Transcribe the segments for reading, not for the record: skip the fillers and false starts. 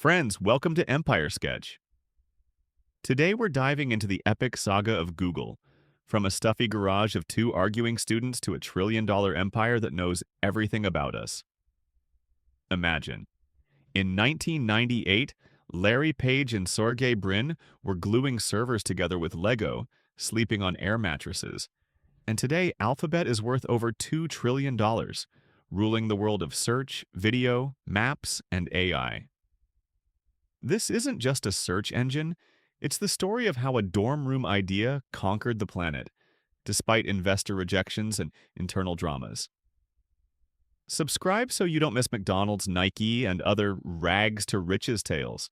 Friends, welcome to EmpireSketch. Today we're diving into the epic saga of Google, from a stuffy garage of two arguing students to a trillion-dollar empire that knows everything about us. Imagine. In 1998, Larry Page and Sergey Brin were gluing servers together with Lego, sleeping on air mattresses. And today, Alphabet is worth over $2 trillion, ruling the world of search, video, maps, and AI. This isn't just a search engine, it's the story of how a dorm room idea conquered the planet, despite investor rejections and internal dramas. Subscribe so you don't miss McDonald's, Nike, and other rags to riches tales.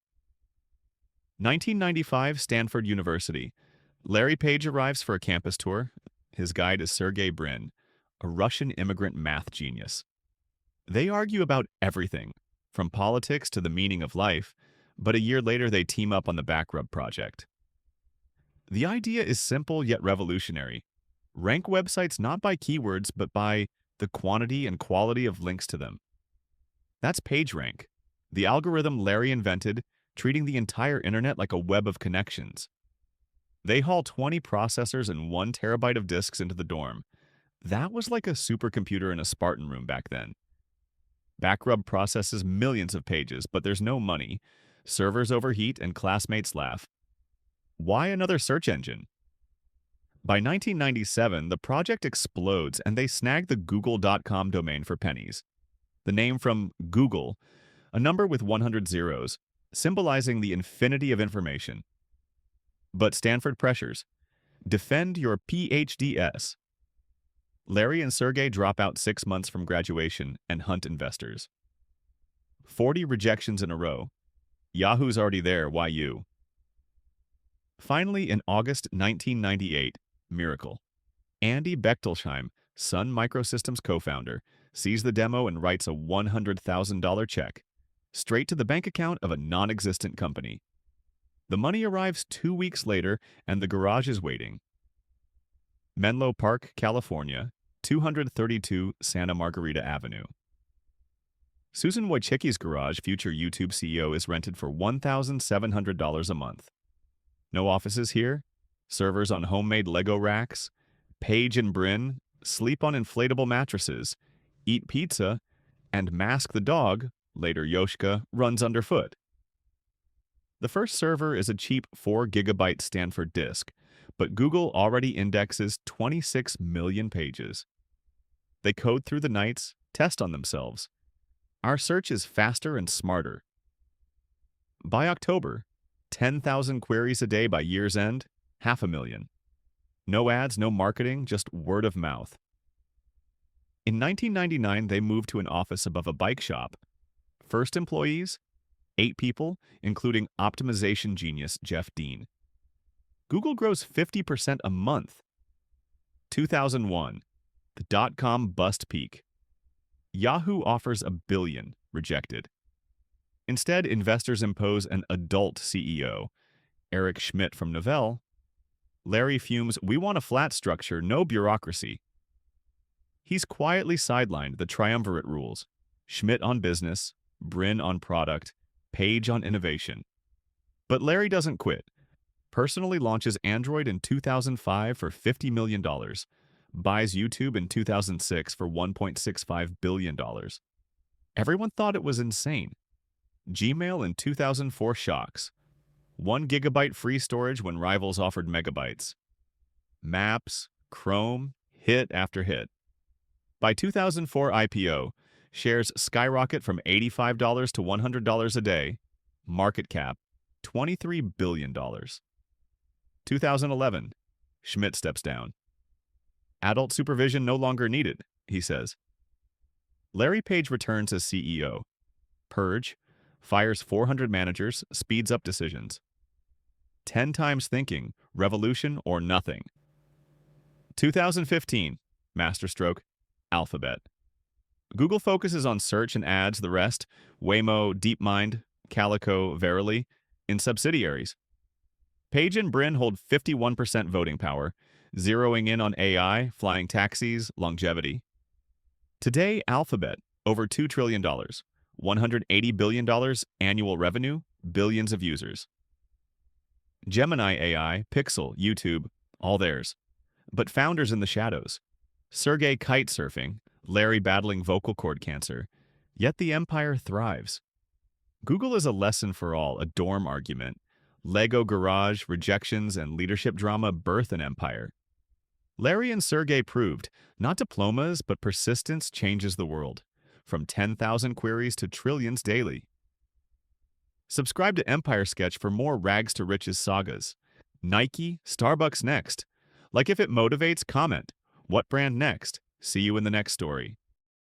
1995, Stanford University. Larry Page arrives for a campus tour. His guide is Sergey Brin, a Russian immigrant math genius. They argue about everything, from politics to the meaning of life, but a year later they team up on the Backrub project. The idea is simple yet revolutionary. Rank websites not by keywords, but by the quantity and quality of links to them. That's PageRank, the algorithm Larry invented, treating the entire internet like a web of connections. They haul 20 processors and 1 terabyte of disks into the dorm. That was like a supercomputer in a Spartan room back then. Backrub processes millions of pages, but there's no money. Servers overheat and classmates laugh. Why another search engine? By 1997, the project explodes and they snag the googol.com domain for pennies. The name from Googol, a number with 100 zeros, symbolizing the infinity of information. But Stanford pressures. Defend your PhDs. Larry and Sergey drop out 6 months from graduation and hunt investors. 40 rejections in a row. Yahoo's already there, why you? Finally, in August 1998, miracle. Andy Bechtolsheim, Sun Microsystems co-founder, sees the demo and writes a $100,000 check, straight to the bank account of a non-existent company. The money arrives 2 weeks later, and the garage is waiting. Menlo Park, California, 232 Santa Margarita Avenue. Susan Wojcicki's garage, future YouTube CEO, is rented for $1,700 a month. No offices here, servers on homemade Lego racks, Page and Brin sleep on inflatable mattresses, eat pizza, and Mask the dog, later Yoshka, runs underfoot. The first server is a cheap 4 gigabyte Stanford disk, but Google already indexes 26 million pages. They code through the nights, test on themselves. Our search is faster and smarter. By October, 10,000 queries a day by year's end, 500,000. No ads, no marketing, just word of mouth. In 1999, they moved to an office above a bike shop. First employees, 8 people, including optimization genius Jeff Dean. Google grows 50% a month. 2001, the dot-com bust peak. Yahoo offers $1 billion, rejected. Instead, investors impose an adult CEO, Eric Schmidt from Novell. Larry fumes, "We want a flat structure, no bureaucracy." He's quietly sidelined the triumvirate rules: Schmidt on business, Brin on product, Page on innovation. But Larry doesn't quit. Personally launches Android in 2005 for $50 million, buys YouTube in 2006 for $1.65 billion. Everyone thought it was insane. Gmail in 2004 shocks. 1 gigabyte free storage when rivals offered megabytes. Maps, Chrome, hit after hit. By 2004 IPO, shares skyrocket from $85 to $100 a day. Market cap, $23 billion. 2011, Schmidt steps down. Adult supervision no longer needed, he says. Larry Page returns as CEO. Purge, fires 400 managers, speeds up decisions. 10 times thinking, revolution or nothing. 2015, masterstroke, Alphabet. Google focuses on search and ads, the rest, Waymo, DeepMind, Calico, Verily, in subsidiaries. Page and Brin hold 51% voting power, zeroing in on AI, flying taxis, longevity. Today, Alphabet, over $2 trillion, $180 billion annual revenue, billions of users. Gemini AI, Pixel, YouTube, all theirs. But founders in the shadows. Sergey kite surfing, Larry battling vocal cord cancer. Yet the empire thrives. Google is a lesson for all, a dorm argument. Lego garage, rejections, and leadership drama birth an empire. Larry and Sergey proved, not diplomas, but persistence changes the world. From 10,000 queries to trillions daily. Subscribe to EmpireSketch for more rags to riches sagas. Nike, Starbucks next. Like if it motivates, comment. What brand next? See you in the next story.